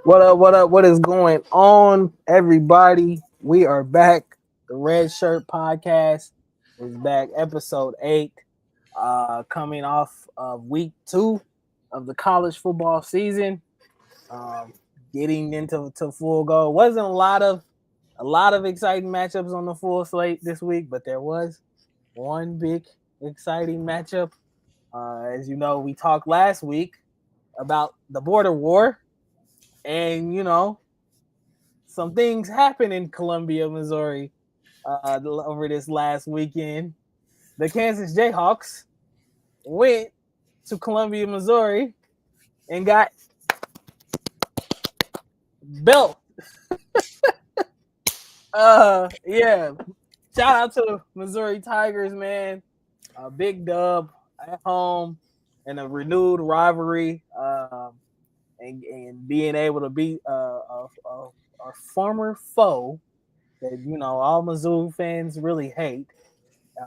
What up? What up? What is going on, everybody? We are back. The Redshirt Podcast is back, episode 8. Coming off of week 2 of the college football season. Um, Getting into full go. Wasn't a lot of exciting matchups on the full slate this week, but there was one big exciting matchup. As you know, we talked last week about the border war, and some things happened in Columbia, Missouri, over this last weekend. The Kansas Jayhawks went to Columbia, Missouri, and got belt. Yeah. Shout out to the Missouri Tigers, man. A big dub at home and a renewed rivalry. And being able to beat a former foe that all Mizzou fans really hate. Uh,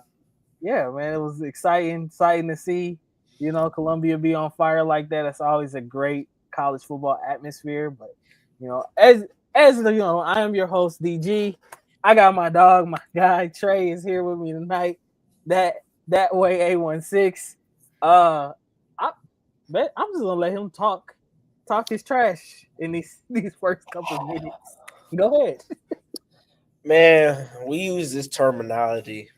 yeah, man, it was exciting to see. Columbia be on fire like that. It's always a great college football atmosphere. But as I am your host DG. I got my dog, my guy Trey is here with me tonight. That way A16. I bet I'm just gonna let him talk his trash in these first couple of minutes. Go ahead. Man, we use this terminology.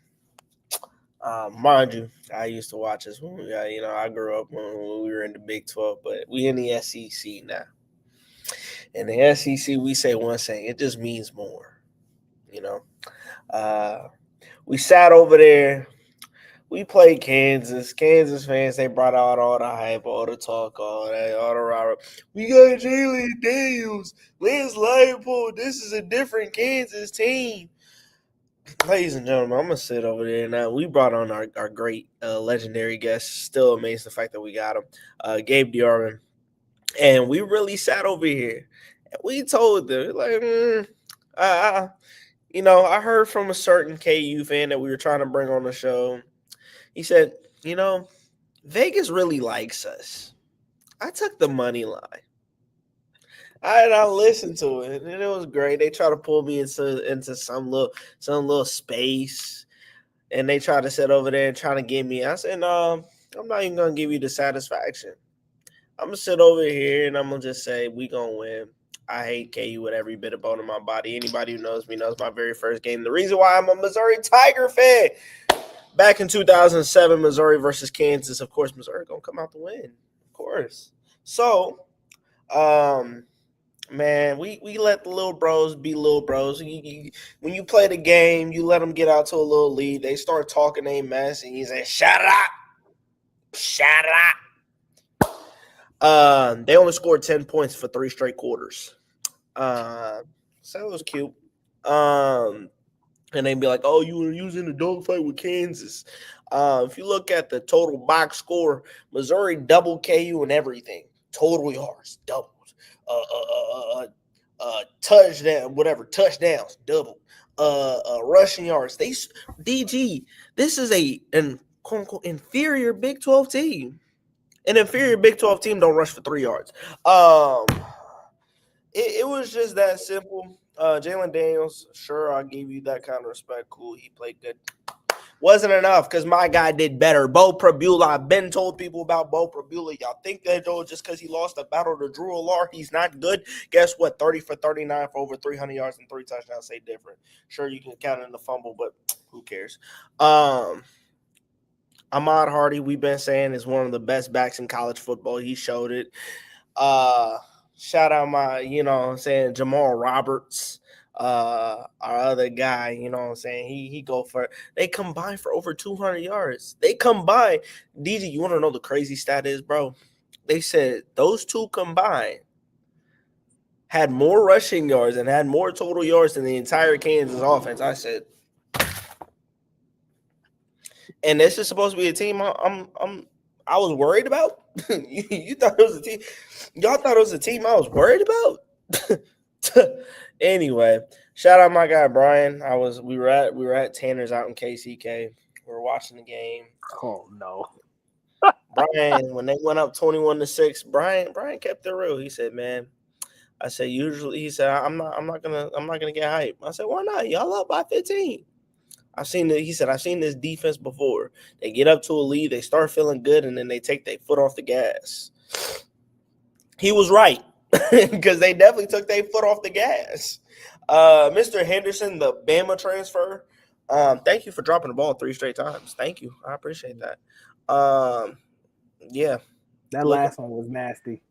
Mind you, I used to watch this when I grew up when we were in the Big 12, but we in the SEC now. In the SEC, we say one thing. It just means more, you know. Uh, we sat over there. We played Kansas. Kansas fans, they brought out all the hype, all the talk, all the rah. We got Jalen Daniels, Lance Leipold. This is a different Kansas team. Ladies and gentlemen, I'm gonna sit over there now. We brought on our great legendary guest. Still amazed the fact that we got him, Gabe Diarman, and we really sat over here and we told them I I heard from a certain KU fan that we were trying to bring on the show. He said, Vegas really likes us. I took the money line. I listened to it and it was great. They tried to pull me into some little space, and they tried to sit over there and try to get me. I said, no, I'm not even gonna give you the satisfaction. I'm gonna sit over here and I'm gonna just say we gonna win. I hate KU with every bit of bone in my body. Anybody who knows me knows my very first game. The reason why I'm a Missouri Tiger fan. Back in 2007, Missouri versus Kansas. Of course, Missouri gonna come out to win. Of course. So, man, we let the little bros be little bros. When you play the game, you let them get out to a little lead. They start talking a mess, and you say, "Shut up." They only scored 10 points for 3 straight quarters. So it was cute. And they'd be like, "Oh, you were using the dogfight with Kansas." If you look at the total box score, Missouri double KU and everything. Total yards, doubles. Touchdown, whatever, touchdowns, double. Rushing yards. DG. This is an quote unquote inferior Big 12 team. An inferior Big 12 team don't rush for 3 yards. It was just that simple. Jalen Daniels, sure, I'll give you that kind of respect. Cool, he played good. Wasn't enough because my guy did better. Bo Prabula, I've been told people about Bo Prabula. Y'all think that though just because he lost the battle to Drew Alar, he's not good? Guess what? 30 for 39 for over 300 yards and 3 touchdowns. Say different. Sure, you can count in the fumble, but who cares? Ahmad Hardy, we've been saying, is one of the best backs in college football. He showed it. Shout out my, Jamal Roberts, our other guy, he go for it. They combined for over 200 yards. They combined. DJ, you want to know the crazy stat is, bro? They said those two combined had more rushing yards and had more total yards than the entire Kansas offense. I said, and this is supposed to be a team I was worried about. You thought it was a team. Y'all thought it was a team I was worried about. Anyway, shout out my guy Brian. We were at Tanner's out in KCK. We were watching the game. Oh no. Brian, when they went up 21-6, Brian kept it real. He said, "Man, I said, usually, he said, I'm not gonna get hype. I said, why not? Y'all up by 15. He said, I've seen this defense before. They get up to a lead, they start feeling good, and then they take their foot off the gas. He was right, because they definitely took their foot off the gas. Mr. Henderson, the Bama transfer, thank you for dropping the ball 3 straight times. Thank you. I appreciate that. Yeah. That last one was nasty.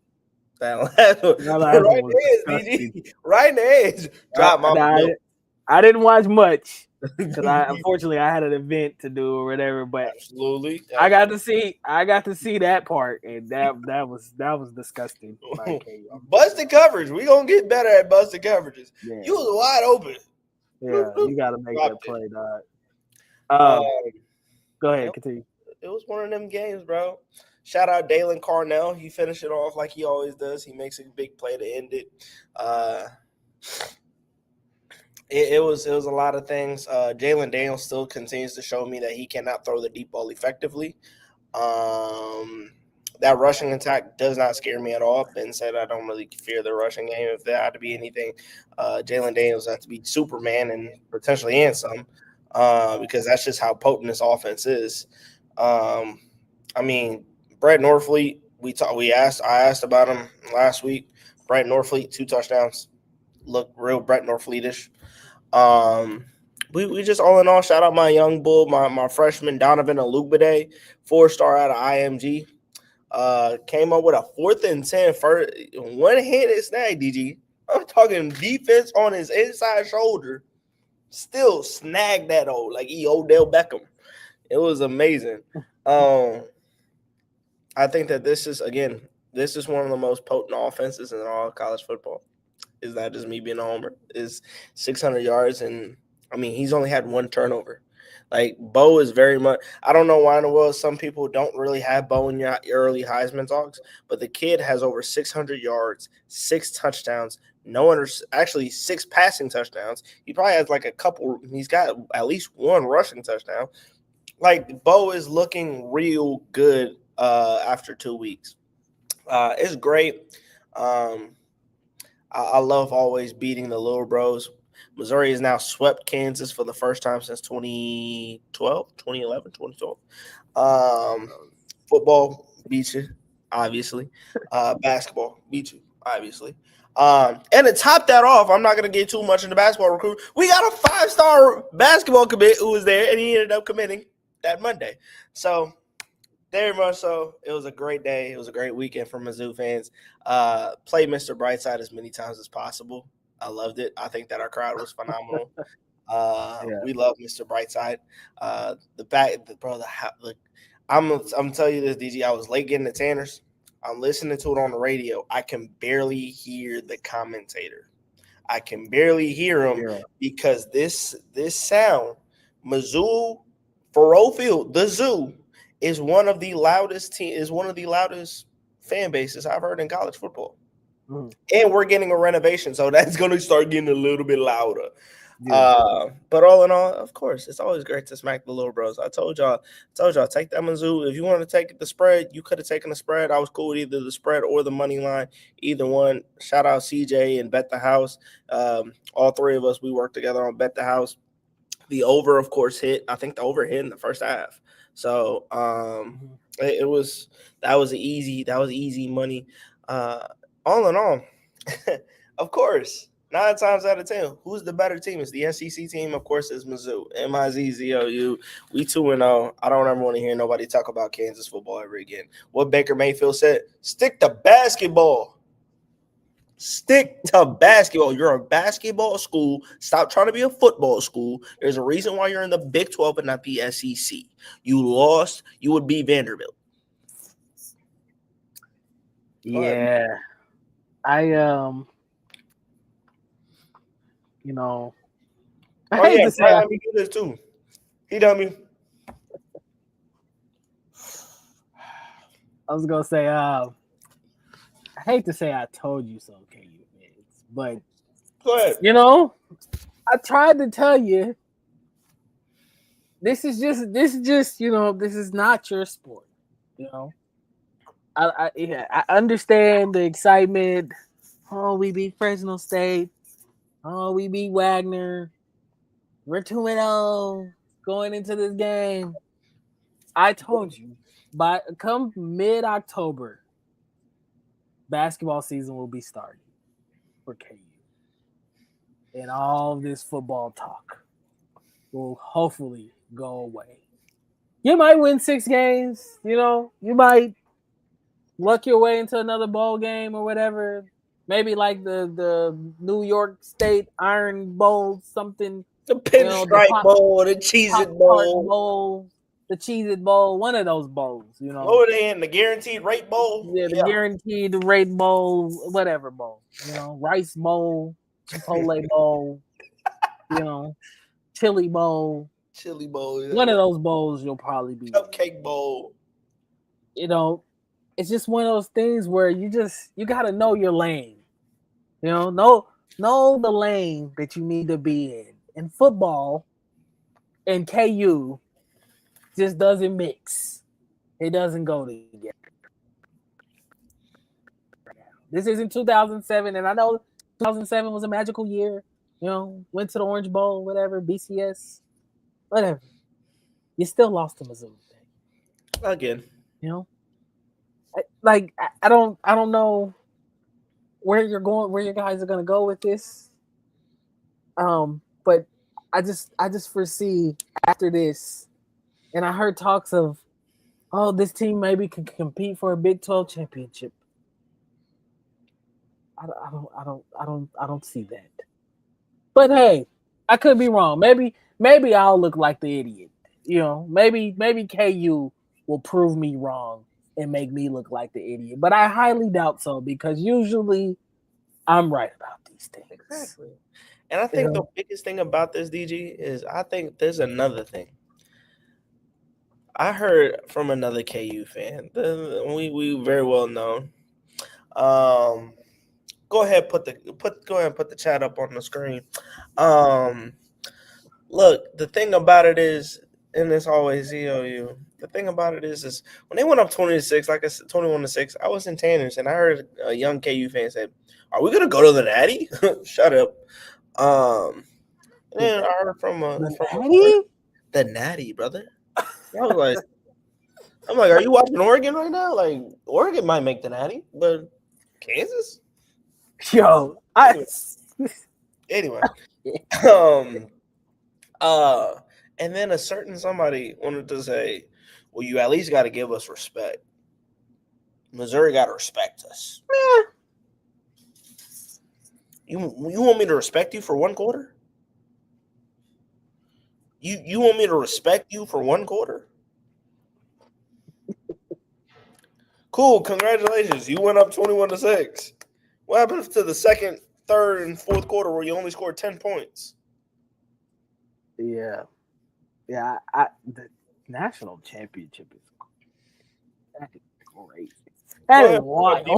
That last one. Right in the edge, DG. Right in the edge. Drop my I didn't watch much because unfortunately I had an event to do or whatever. But absolutely. I got to see that part, and that was disgusting. Busted coverage. We gonna get better at busted coverages. Yeah. You was wide open. Yeah, you got to make that play, dog. Go ahead, continue. It was one of them games, bro. Shout out Dalen Carnell. He finished it off like he always does. He makes a big play to end it. It was a lot of things. Jalen Daniels still continues to show me that he cannot throw the deep ball effectively. That rushing attack does not scare me at all. Ben said I don't really fear the rushing game. If there had to be anything, Jalen Daniels has to be Superman and potentially and some, because that's just how potent this offense is. I mean, Brett Norfleet, I asked about him last week. Brett Norfleet, 2 touchdowns. Look real Brett Norfleetish. We just all in all shout out my young bull, my freshman Donovan Alubade, 4-star out of IMG. Came up with a 4th and 10 first one-handed snag, DG. I'm talking defense on his inside shoulder. Still snagged that like he Odell Beckham. It was amazing. I think that this is one of the most potent offenses in all of college football. Is that just me being a homer? Is 600 yards, and I mean he's only had 1 turnover. Like Bo is very much. I don't know why in the world some people don't really have Bo in your early Heisman talks, but the kid has over 600 yards, 6 touchdowns, actually 6 passing touchdowns. He probably has like a couple. He's got at least 1 rushing touchdown. Like Bo is looking real good after 2 weeks. It's great. I love always beating the little bros. Missouri has now swept Kansas for the first time since 2011, 2012. Football beats you, obviously. Basketball beats you, obviously. And to top that off, I'm not going to get too much into basketball recruit. We got a 5-star basketball commit who was there, and he ended up committing that Monday. So, very much so. It was a great day. It was a great weekend for MIZ-ZOU fans. Play Mr. Brightside as many times as possible. I loved it. I think that our crowd was phenomenal. We love Mr. Brightside. I'm telling you this, DG. I was late getting to Tanner's. I'm listening to it on the radio. I can barely hear the commentator. I can barely hear him because this sound, MIZ-ZOU, Faroe Field, the zoo, is one of the loudest fan bases I've heard in college football. And we're getting a renovation, so that's going to start getting a little bit louder. Yeah. But all in all, of course, it's always great to smack the little bros. I told y'all, take that MIZ-ZOU. If you want to take the spread, you could have taken the spread. I was cool with either the spread or the money line, either one. Shout out CJ and Bet the House. All 3 of us, we worked together on Bet the House. The over, of course, hit. I think the over hit in the first half. So that was easy money. All in all, of course, 9 times out of 10, who's the better team? It's the SEC team, of course, it's MIZ-ZOU. MIZ-ZOU. We 2-0. I don't ever want to hear nobody talk about Kansas football ever again. What Baker Mayfield said: stick to basketball. Stick to basketball. You're a basketball school. Stop trying to be a football school. There's a reason why you're in the Big 12 and not the SEC. You lost, you would be Vanderbilt. Yeah. I hate to say I do this too. He done me. I was gonna say I hate to say I told you so, KU fans, but go ahead. I tried to tell you this is just this is not your sport. I understand the excitement Oh, we beat Fresno State. Oh, we beat Wagner. We're 2-0 going into this game. I told you, by come mid-October, basketball season will be starting for KU. And all this football talk will hopefully go away. You might win 6 games, you might luck your way into another bowl game or whatever. Maybe like the New York State Iron Bowl, something. The The Pinstripe Bowl, the Cheez-It Bowl. Bowl, the Cheez-It Bowl, one of those bowls, What were they in? The Guaranteed Rate Bowl? Yeah, the Guaranteed Rate Bowl, whatever bowl. Rice Bowl, Chipotle Bowl, Chili Bowl. Chili Bowl. Yeah. One of those bowls you'll probably be. Cupcake Bowl. It's just one of those things where you gotta know your lane. Know the lane that you need to be in. And football and KU just doesn't mix. It doesn't go together. This isn't 2007, and I know 2007 was a magical year. Went to the Orange Bowl, whatever, BCS, whatever. You still lost to Missouri. Again. I don't know where you're going, where you guys are gonna go with this. But I just foresee after this, and I heard talks of, this team maybe can compete for a Big 12 championship. I don't see that. But hey, I could be wrong. Maybe I'll look like the idiot. Maybe KU will prove me wrong and make me look like the idiot. But I highly doubt so, because usually I'm right about these things. Exactly. And I think the biggest thing about this, DG, is I think there's another thing. I heard from another KU fan. We very well known. Go ahead, put the chat up on the screen. Look, the thing about it is, and it's always ZOU. The thing about it is when they went up 20-6, like I said, 21-6, I was in Tanners, and I heard a young KU fan say, "Are we gonna go to the Natty?" Shut up. And then I heard from the Natty, brother. I was I'm like, are you watching Oregon right now? Like, Oregon might make the Natty, but Kansas? Yo, anyway. And then a certain somebody wanted to say, well, you at least got to give us respect. Missouri got to respect us. You want me to respect you for one quarter? You want me to respect you for one quarter? Cool, congratulations. You went up 21-6. What happened to the second, third, and fourth quarter where you only scored 10 points? Yeah. The national championship is crazy. That is wild.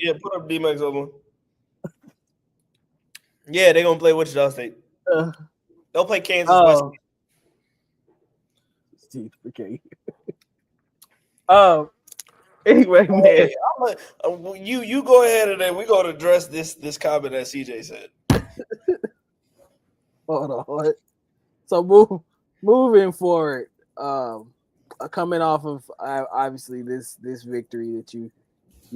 Yeah, put up D-Max on one. Yeah, they're gonna play Wichita State. They'll play Kansas West. Okay. Anyway, man. You go ahead and then we're gonna address this comment that CJ said. Hold on. So moving forward, coming off of obviously this victory that you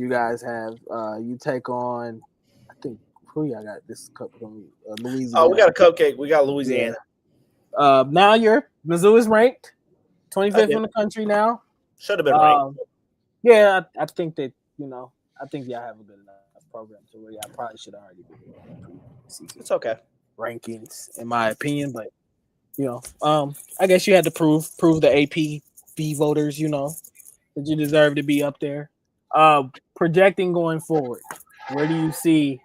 guys have, you take on, I think, who y'all got this cup from? Louisiana. Oh, we got a cupcake. We got Louisiana. Yeah. Now Mizzou is ranked 25th in the country now. Should have been ranked. Yeah, I think that I think y'all have a good enough program to where y'all probably should have already been. It's okay. Rankings, in my opinion, but I guess you had to prove the AP voters, that you deserve to be up there. Projecting going forward, where do you see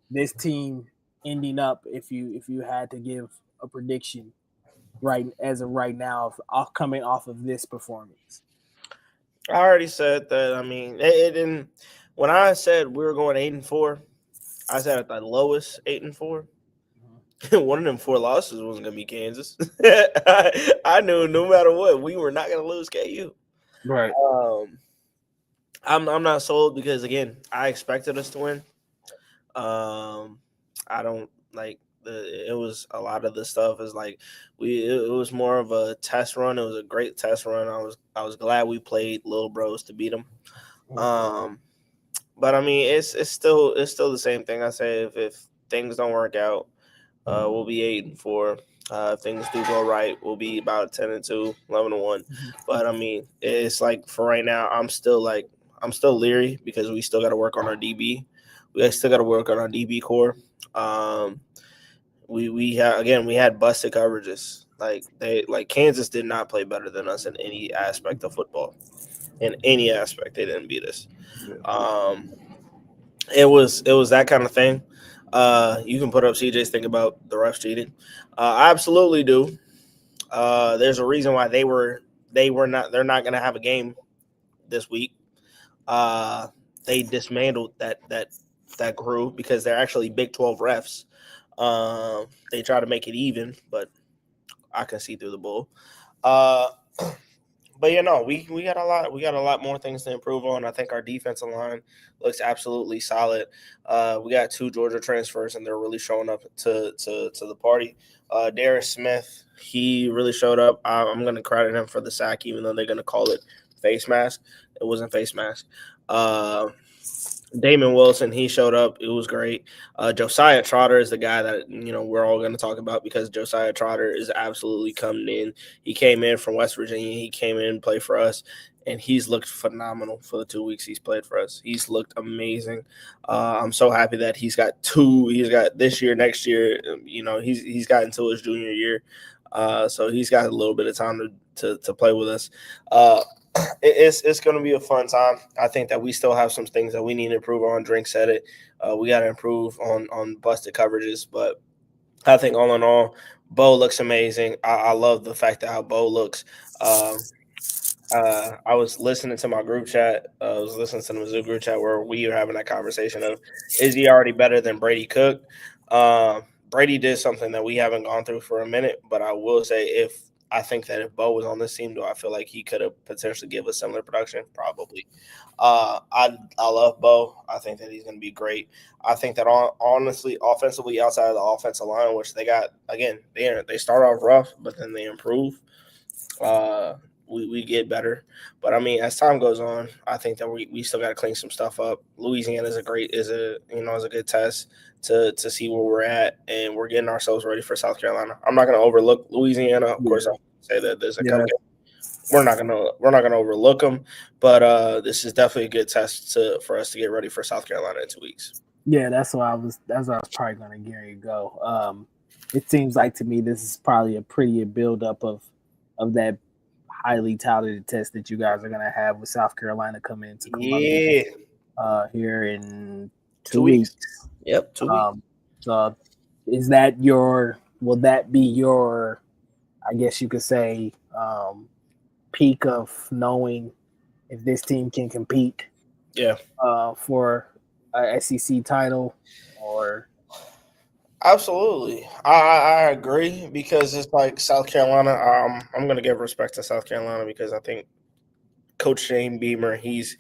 this team ending up if you had to give a prediction right now coming off of this performance? I already said that. I mean, it didn't. When I said we were going 8-4, I said at the lowest 8-4. One of them 4 losses wasn't gonna be Kansas. I knew no matter what, we were not gonna lose KU. Right. I'm not sold because again, I expected us to win. I don't like it was a lot of the stuff is like it was more of a test run. It was a great test run. I was glad we played Little Bros to beat them. Um, but I mean, it's still the same thing. I say if things don't work out, we'll be 8-4. If things do go right, we'll be about 10-2, 11-1. But I mean, it's like for right now, I'm still leery because we still got to work on our DB. We still got to work on our DB core. Um, we had busted coverages. Like Kansas did not play better than us in any aspect of football. In any aspect, they didn't beat us. Um, it was that kind of thing. You can put up CJ's thing about the refs cheating. I absolutely do. There's a reason why they're not going to have a game this week. Uh, they dismantled that crew because they're actually Big 12 refs. They try to make it even, but I can see through the bull. Uh, but we got a lot more things to improve on. I think our defensive line looks absolutely solid. We got 2 Georgia transfers, and they're really showing up to the party. Darius Smith, he really showed up. I'm going to credit him for the sack, even though they're going to call it face mask. It wasn't face mask. Damon Wilson, he showed up. It was great. Josiah Trotter is the guy that we're all going to talk about because Josiah Trotter is absolutely coming in. He came in from West Virginia. He came in and played for us, and he's looked phenomenal for the 2 weeks he's played for us. He's looked amazing. I'm so happy that he's got 2. He's got this year, next year. He's got until his junior year, so he's got a little bit of time to play with us. It's going to be a fun time. I think that we still have some things that we need to improve on. Drink said it. We got to improve on busted coverages, but I think all in all, Bo looks amazing. I love the fact that how Bo looks. I was listening to my group chat. I was listening to the MIZ-ZOU group chat where we were having that conversation of, is he already better than Brady Cook? Brady did something that we haven't gone through for a minute, but I will say I think that if Bo was on this team, do I feel like he could have potentially give us similar production? Probably. I love Bo. I think that he's going to be great. I think that honestly, offensively, outside of the offensive line, which they got again, they start off rough, but then they improve. We get better, but I mean, as time goes on, I think that we still got to clean some stuff up. Louisiana is a good test to see where we're at, and we're getting ourselves ready for South Carolina. I'm not going to overlook Louisiana. Of course, I'll say that there's a come game. We're not gonna overlook them, but this is definitely a good test for us to get ready for South Carolina in 2 weeks. Yeah, that's what I was probably going to get you to go. It seems like to me this is probably a pretty build up of that highly touted test that you guys are going to have with South Carolina coming into Columbia here in 2 weeks. Yep, 2 weeks. So will that be your, I guess you could say, peak of knowing if this team can compete for a SEC title? Or absolutely, I agree because it's like South Carolina. I'm going to give respect to South Carolina because I think Coach Shane Beamer, he's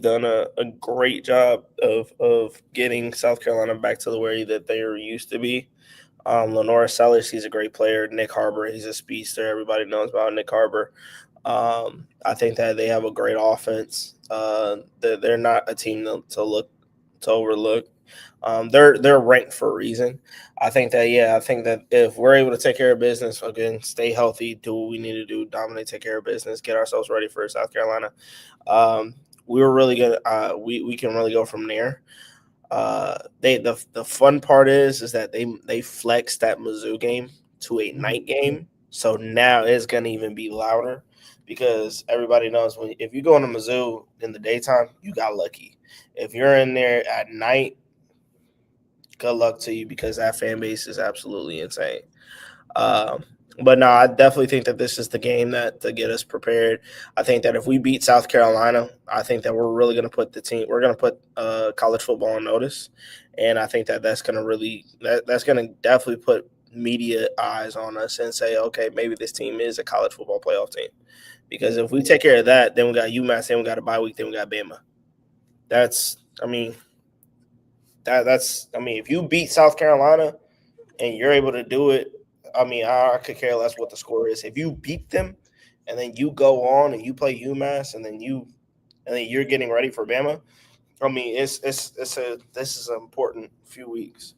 done a great job of getting South Carolina back to the way that they were used to be. Lenora Sellers, he's a great player. Nick Harbor, he's a speedster. Everybody knows about Nick Harbor. I think that they have a great offense. They're not a team to overlook. They're ranked for a reason. I think that if we're able to take care of business, again, stay healthy, do what we need to do, dominate, take care of business, get ourselves ready for South Carolina. We were really good. We can really go from there. The fun part is that they flexed that MIZ-ZOU game to a night game, so now it's gonna even be louder because everybody knows if you go into MIZ-ZOU in the daytime, you got lucky. If you're in there at night, good luck to you because that fan base is absolutely insane. But no, I definitely think that this is the game to get us prepared. I think that if we beat South Carolina, I think that we're really going to put we're going to put college football on notice. And I think that that's going to definitely put media eyes on us and say, okay, maybe this team is a college football playoff team. Because if we take care of that, then we got UMass, then we got a bye week, then we got Bama. That's that's. I mean, if you beat South Carolina and you're able to do it, I mean, I could care less what the score is. If you beat them, and then you go on and you play UMass, and then you're getting ready for Bama. I mean, this is an important few weeks,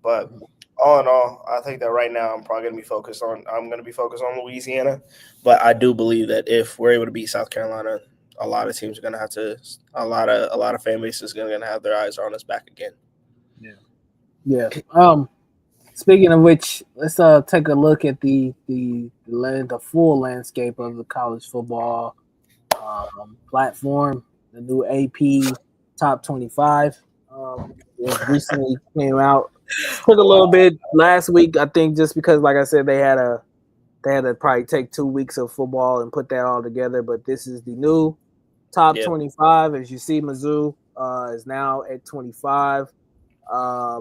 but all in all, I think that right now I'm going to be focused on Louisiana, but I do believe that if we're able to beat South Carolina, a lot of teams are going to have to a lot of fan bases are going to have their eyes on us back again. Yeah. Speaking of which, let's take a look at the full landscape of the college football platform. The new AP Top 25 it recently came out. Took a little bit last week, I think, just because, like I said, they had to probably take 2 weeks of football and put that all together. But this is the new Top 25. As you see, MIZ-ZOU is now at 25. I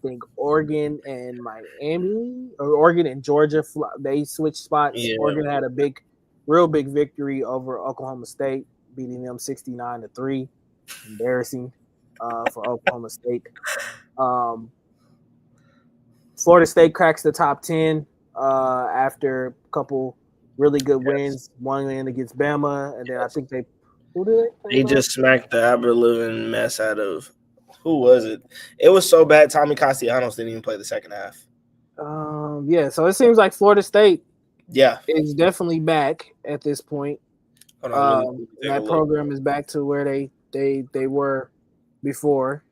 think Oregon and Miami, or Oregon and Georgia, they switched spots. Yeah. Oregon had a real big victory over Oklahoma State, beating them 69-3. Embarrassing for Oklahoma State. Florida State cracks the top 10 after a couple really good wins. One win against Bama, and then I think they just smacked the ever-living mess out of. Who was it? It was so bad. Tommy Castellanos didn't even play the second half. Yeah, so it seems like Florida State is definitely back at this point. That program is back to where they were before.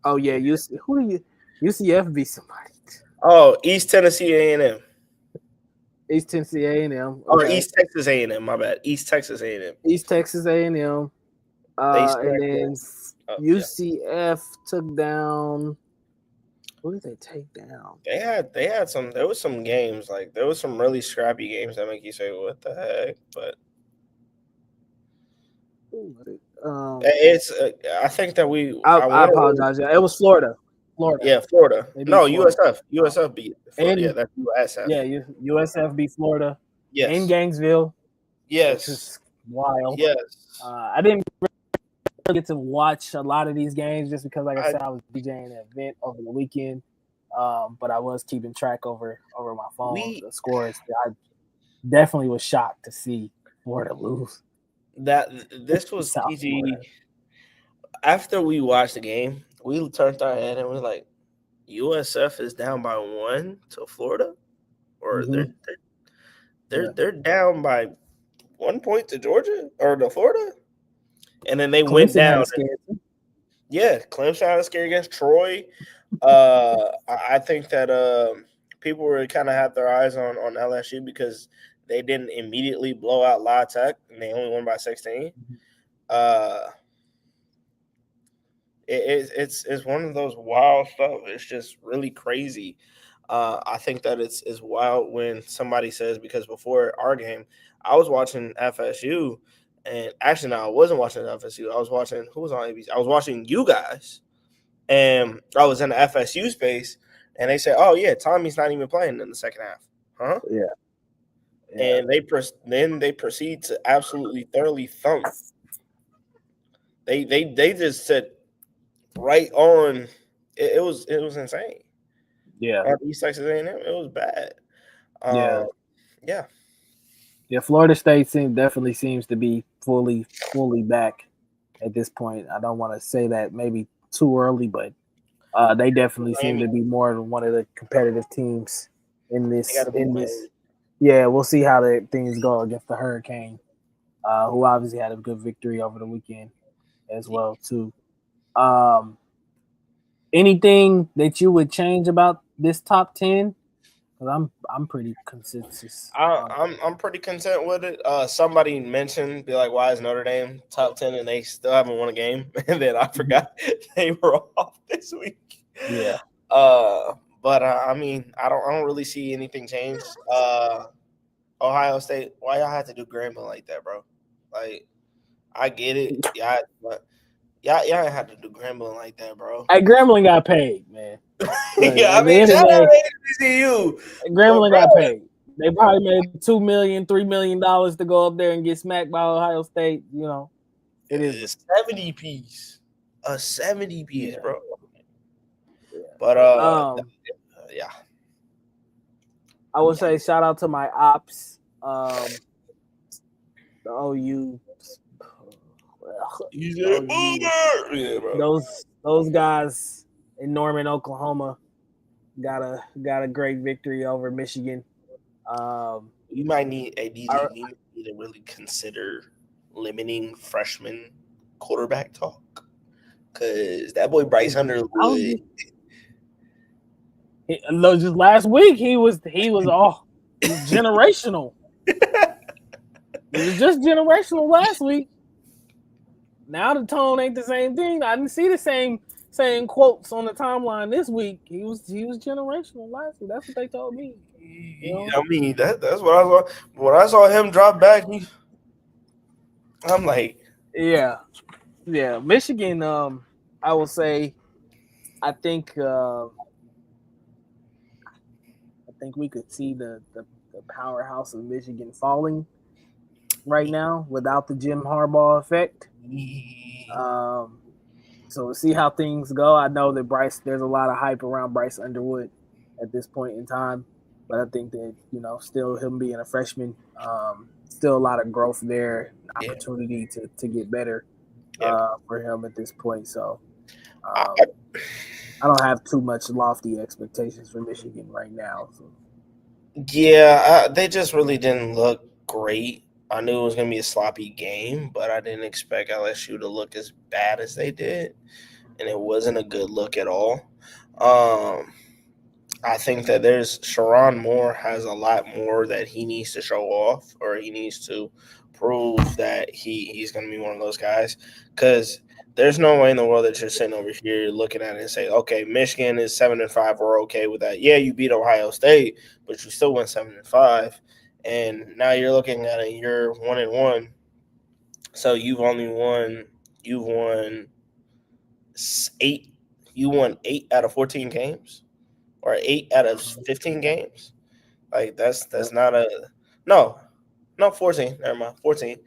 Oh yeah, UCF beat somebody. Oh, East Tennessee A&M. East Tennessee A&M. Okay. Or East Texas A&M. My bad. East Texas A&M. East Texas A&M. And then UCF took down. Who did they take down? They had some. There was some games there was some really scrappy games that make you say, "What the heck?" But it's. I think that we. I apologize. Yeah, it was Florida. Yeah, Florida. No, USF. USF beat Florida. Yeah, that's USF. Yeah, USF beat Florida. Yes. In Gainesville. Yes. Which is wild. Yes. I didn't really get to watch a lot of these games just because, like I said, I was DJing an event over the weekend. But I was keeping track over my phone the scores. I definitely was shocked to see Florida lose. This was easy. After we watched the game, we turned our head and we're like, USF is down by 1 to Florida, or they're down by 1 point to Georgia or to Florida, and then they went down. Clemson had a scare against Troy. I think that people were kind of had their eyes on LSU because they didn't immediately blow out La Tech and they only won by 16. It's one of those wild stuff. It's just really crazy. I think that it's wild when somebody says, because before our game, I was watching FSU, and actually, no, I wasn't watching FSU. I was watching who was on ABC. I was watching you guys, and I was in the FSU space, and they said, "Oh yeah, Tommy's not even playing in the second half." Huh? Yeah. And they proceed to absolutely thoroughly thump. They just said right on. It was insane. Yeah. On East Texas A&M, it was bad. Yeah. Florida State definitely seems to be fully back at this point. I don't want to say that maybe too early, but they definitely seem to be more than one of the competitive teams in this. Yeah, we'll see how things go against the Hurricane, who obviously had a good victory over the weekend as well too. Anything that you would change about this top 10? Because I'm pretty consensus. I'm pretty content with it. Somebody mentioned, be like, why is Notre Dame top 10 and they still haven't won a game? And then I forgot they were off this week. Yeah. But I mean, I don't really see anything change. Ohio State, why y'all have to do Grambling like that, bro? Like, I get it, but y'all ain't have to do Grambling like that, bro. Hey, Grambling got paid, man. Yeah, I mean, Grambling got paid. They probably made $2 million, $3 million to go up there and get smacked by Ohio State. You know, it is a 70 piece, bro. But yeah. I would say shout out to my ops. The OU, You the said OU, boomer. Yeah, bro. those guys in Norman, Oklahoma, got a great victory over Michigan. You might need a DJ. I, We might need to really consider limiting freshman quarterback talk because that boy Bryce Underwood. just last week he was all generational. He was just generational last week. Now the tone ain't the same thing. I didn't see the same quotes on the timeline this week. He was generational last week. That's what they told me. You know? I mean that's what I saw. When I saw him drop back, I'm like, Yeah. Michigan. I will say, I think we could see the powerhouse of Michigan falling right now without the Jim Harbaugh effect. So we'll see how things go. I know that there's a lot of hype around Bryce Underwood at this point in time, but I think that still him being a freshman, still a lot of growth there, opportunity to get better for him at this point. So I don't have too much lofty expectations for Michigan right now. So. yeah, they just really didn't look great. I knew it was going to be a sloppy game, but I didn't expect LSU to look as bad as they did, and it wasn't a good look at all. I think that Sharon Moore has a lot more that he needs to show off, or he needs to prove that he's going to be one of those guys, because there's no way in the world that you're sitting over here looking at it and say, okay, Michigan is 7-5, we're okay with that. Yeah, you beat Ohio State, but you still went 7-5, and now you're looking at it, you're 1-1. So you've won eight. You won 8 out of 14 games, or 8 out of 15 games. Like that's not a no 14. Never mind, 14.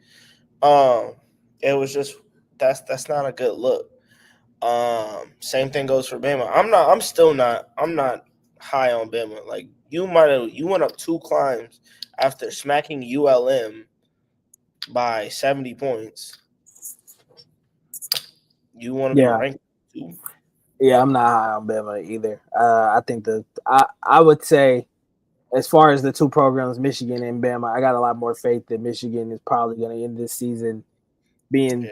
It was just that's not a good look. Same thing goes for Bama. I'm not high on Bama. Like you went up 2 climbs after smacking ULM by 70 points. You want to be ranked 2? Yeah, I'm not high on Bama either. I think I would say, as far as the two programs, Michigan and Bama, I got a lot more faith that Michigan is probably going to end this season being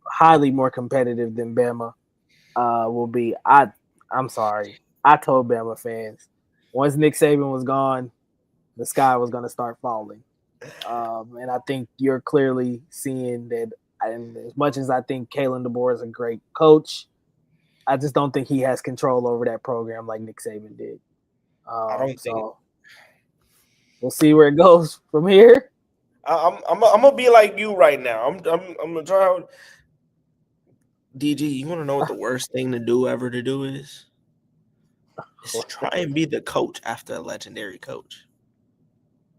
highly more competitive than Bama will be. I'm sorry. I told Bama fans once Nick Saban was gone, the sky was going to start falling. And I think you're clearly seeing that. And as much as I think Kalen DeBoer is a great coach, I just don't think he has control over that program like Nick Saban did. I don't think. We'll see where it goes from here. I'm gonna be like you right now. I'm gonna try out. DG, you want to know what the worst thing to do is? Is try and be the coach after a legendary coach.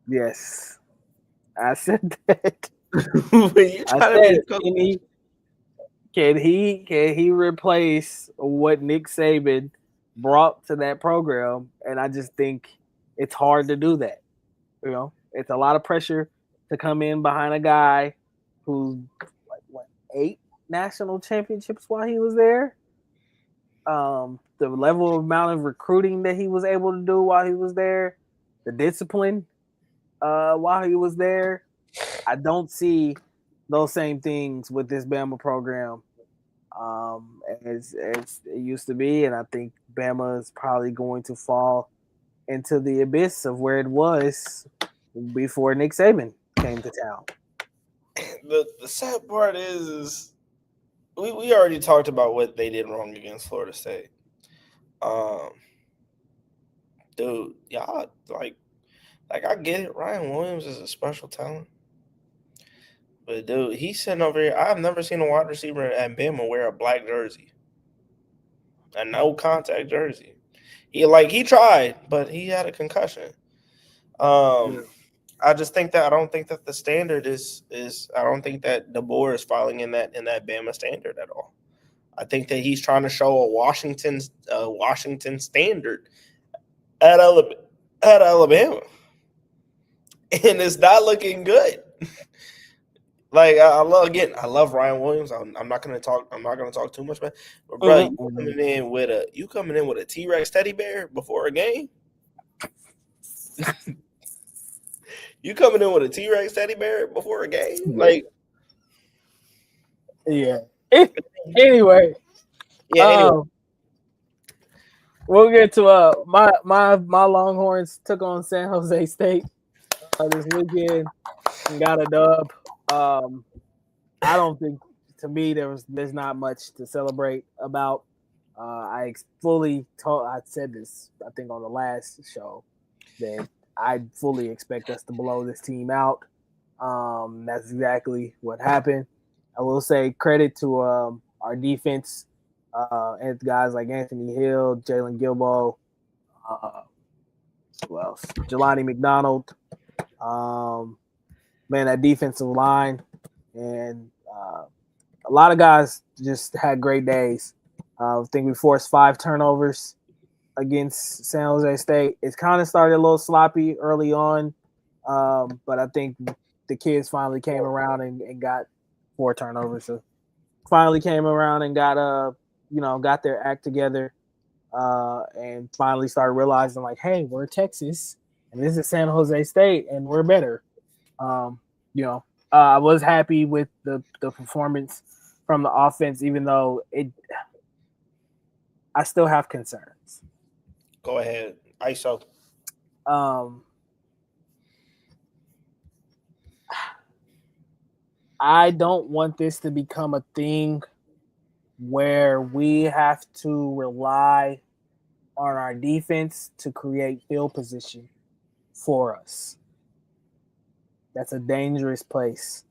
Yes, I said that. When you try to be the coach, can he replace what Nick Saban brought to that program? And I just think it's hard to do that. It's a lot of pressure to come in behind a guy who's like 8 national championships while he was there. The level of amount of recruiting that he was able to do while he was there, the discipline while he was there. I don't see those same things with this Bama program as it used to be, and I think Bama is probably going to fall into the abyss of where it was before Nick Saban came to town. The sad part is we already talked about what they did wrong against Florida State. Dude, y'all like I get it. Ryan Williams is a special talent. But dude, he's sitting over here. I've never seen a wide receiver at Bama wear a black jersey, a no contact jersey. He tried, but he had a concussion. I just think that I don't think that the standard is I don't think that DeBoer is falling in that Bama standard at all. I think that he's trying to show a Washington standard at Alabama, and it's not looking good. Like I love Ryan Williams. I'm not gonna talk too much, man. But bro, you coming in with a T-Rex teddy bear before a game? You coming in with a T-Rex teddy bear before a game? Like, yeah. Anyway, we'll get to my Longhorns took on San Jose State this weekend and got a dub. I don't think, to me, there's not much to celebrate about. I said this, I think, on the last show, that I fully expect us to blow this team out. That's exactly what happened. I will say credit to our defense, and guys like Anthony Hill, Jalen Gilbo, who else? Jelani McDonald. Man, that defensive line, and a lot of guys just had great days. I think we forced 5 turnovers against San Jose State. It kind of started a little sloppy early on, but I think the kids finally came around and got 4 turnovers. So finally came around and got got their act together, and finally started realizing, like, hey, we're Texas and this is San Jose State and we're better. I was happy with the performance from the offense, even though I still have concerns. Go ahead, ISO. I don't want this to become a thing where we have to rely on our defense to create field position for us. That's a dangerous place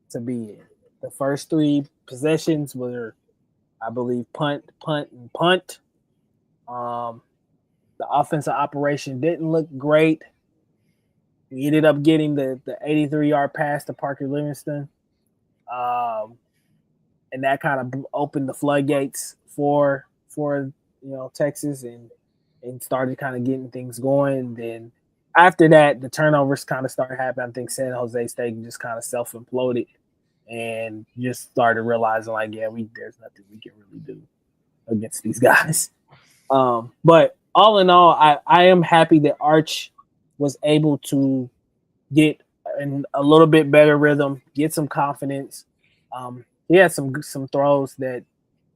to be in. The first 3 possessions were, I believe, punt, and punt. The offensive operation didn't look great. We ended up getting the 83-yard pass to Parker Livingston. And that kind of opened the floodgates for Texas and started kind of getting things going. And then after that, the turnovers kind of started happening. I think San Jose State just kind of self-imploded and just started realizing, like, yeah, there's nothing we can really do against these guys. But all in all, I am happy that Arch was able to get in a little bit better rhythm, get some confidence. He had some throws that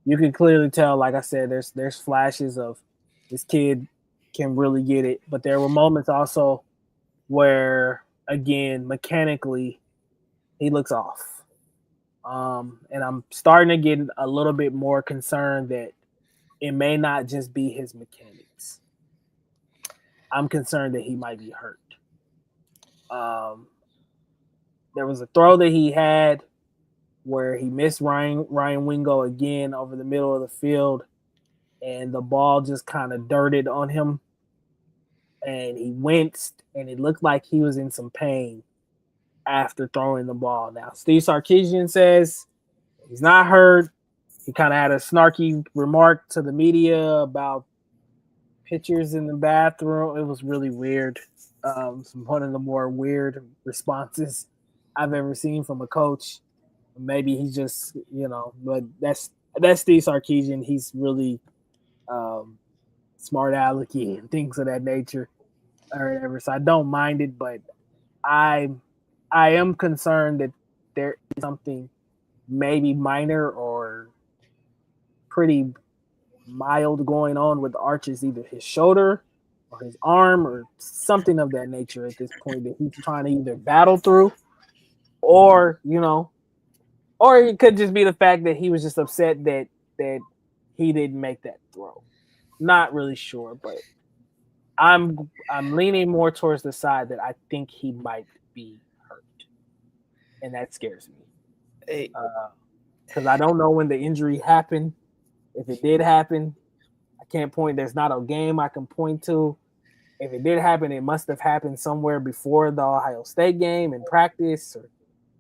you can clearly tell, like I said, there's flashes of this kid can really get it. But there were moments also where, again, mechanically, he looks off. And I'm starting to get a little bit more concerned that it may not just be his mechanics. I'm concerned that he might be hurt. There was a throw that he had where he missed Ryan Wingo again over the middle of the field, and the ball just kind of dirted on him, and he winced, and it looked like he was in some pain after throwing the ball. Now, Steve Sarkisian says he's not hurt. He kind of had a snarky remark to the media about pictures in the bathroom. It was really weird. One of the more weird responses I've ever seen from a coach. Maybe he's just, but that's Steve Sarkisian. He's really smart alecky and things of that nature or whatever. So I don't mind it, but I am concerned that there is something maybe minor or pretty mild going on with Arch's, either his shoulder or his arm or something of that nature at this point that he's trying to either battle through, or or it could just be the fact that he was just upset that he didn't make that throw. Not really sure, but I'm leaning more towards the side that I think he might be hurt, and that scares me. Because I don't know when the injury happened. If it did happen, I can't point. There's not a game I can point to. If it did happen, it must have happened somewhere before the Ohio State game in practice or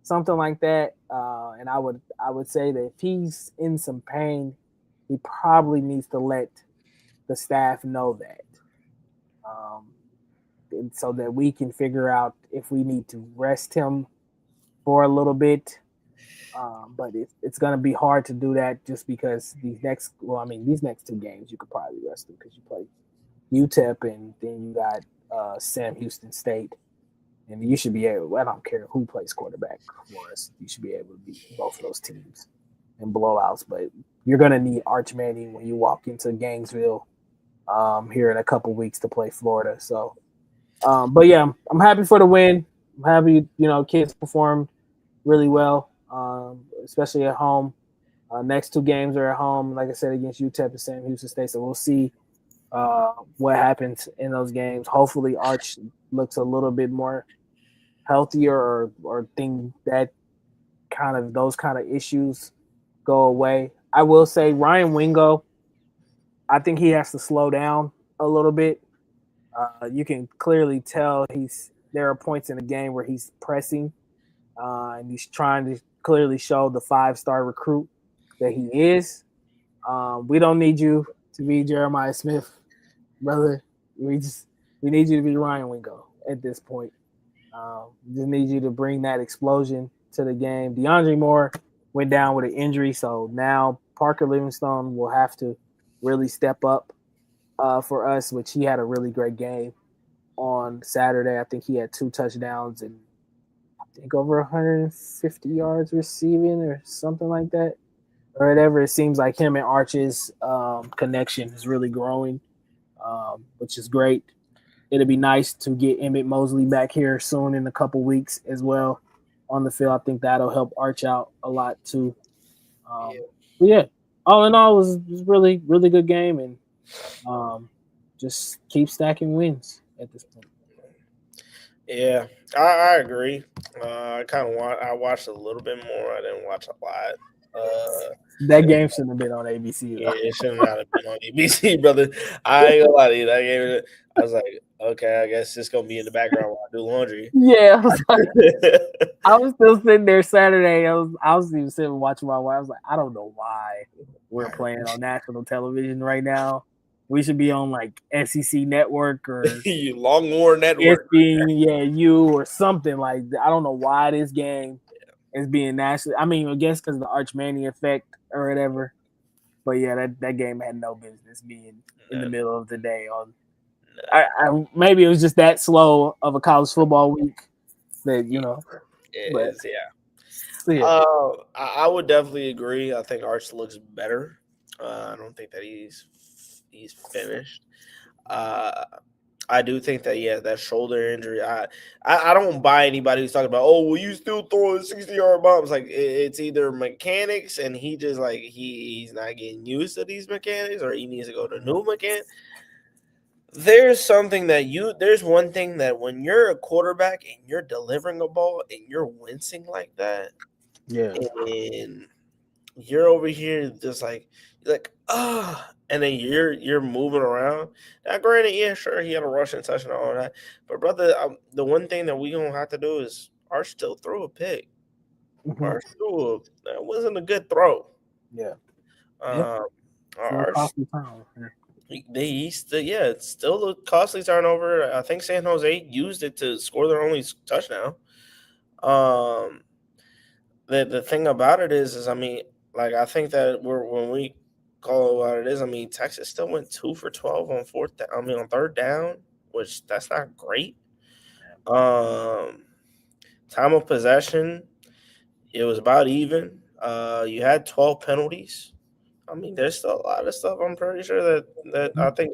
something like that. And I would say that if he's in some pain, he probably needs to let the staff know that, um, and so that we can figure out if we need to rest him for a little bit. But it's going to be hard to do that just because these next two games you could probably rest him because you play UTEP and then you got Sam Houston State, and you should be able. I don't care who plays quarterback for us. You should be able to beat both of those teams in blowouts. But you're going to need Arch Manning when you walk into Gainesville here in a couple weeks to play Florida. So, but yeah, I'm happy for the win. I'm happy, kids performed really well, especially at home. Next two games are at home, like I said, against UTEP and Sam Houston State. So we'll see what happens in those games. Hopefully, Arch looks a little bit more healthier, or think that those kind of issues go away. I will say Ryan Wingo, I think he has to slow down a little bit. You can clearly tell there are points in the game where he's pressing, and he's trying to clearly show the 5-star recruit that he is. We don't need you to be Jeremiah Smith, brother. We need you to be Ryan Wingo at this point. We just need you to bring that explosion to the game. DeAndre Moore went down with an injury, so now Parker Livingstone will have to really step up for us, which he had a really great game on Saturday. I think he had 2 touchdowns and I think over 150 yards receiving or something like that, or whatever. It seems like him and Arch's connection is really growing, which is great. It'll be nice to get Emmett Mosley back here soon in a couple weeks as well on the field. I think that'll help Arch out a lot too. But yeah, all in all, it was really, really good game, and just keep stacking wins at this point. Yeah, I agree. I watched a little bit more. I didn't watch a lot. That game shouldn't have been on ABC. Yeah, it should not have been on ABC, brother. I ain't gonna lie to you. That game, I was like, okay, I guess it's gonna be in the background while I do laundry. Yeah, I was still sitting there Saturday. I was even sitting watching my wife. I was like, I don't know why we're playing on national television right now. We should be on like SEC Network or Longhorn Network, you or something like that. I don't know why this game is being national. I mean, I guess because of the Arch Manning effect or whatever. But yeah, that game had no business being in the middle of the day. Maybe it was just that slow of a college football week that I would definitely agree. I think Arch looks better. I don't think that he's finished. I do think that that shoulder injury. I don't buy anybody who's talking about, oh, well, you still throwing 60-yard bombs. Like it's either mechanics and he just like he's not getting used to these mechanics, or he needs to go to new mechanics. There's one thing that when you're a quarterback and you're delivering a ball and you're wincing like that, and you're over here just like and then you're moving around. Now, granted, yeah, sure, he had a rushing touchdown and all that, but brother, the one thing that we gonna have to do is Arch still threw a pick. Arch that wasn't a good throw. Yeah. Arch, it's still a costly turnover. I think San Jose used it to score their only touchdown. The thing about it is I mean, like, I think that when we call it what it is, I mean, Texas still went 2 for 12 on on third down, which that's not great. Time of possession, it was about even. You had 12 penalties. I mean, there's still a lot of stuff I'm pretty sure that I think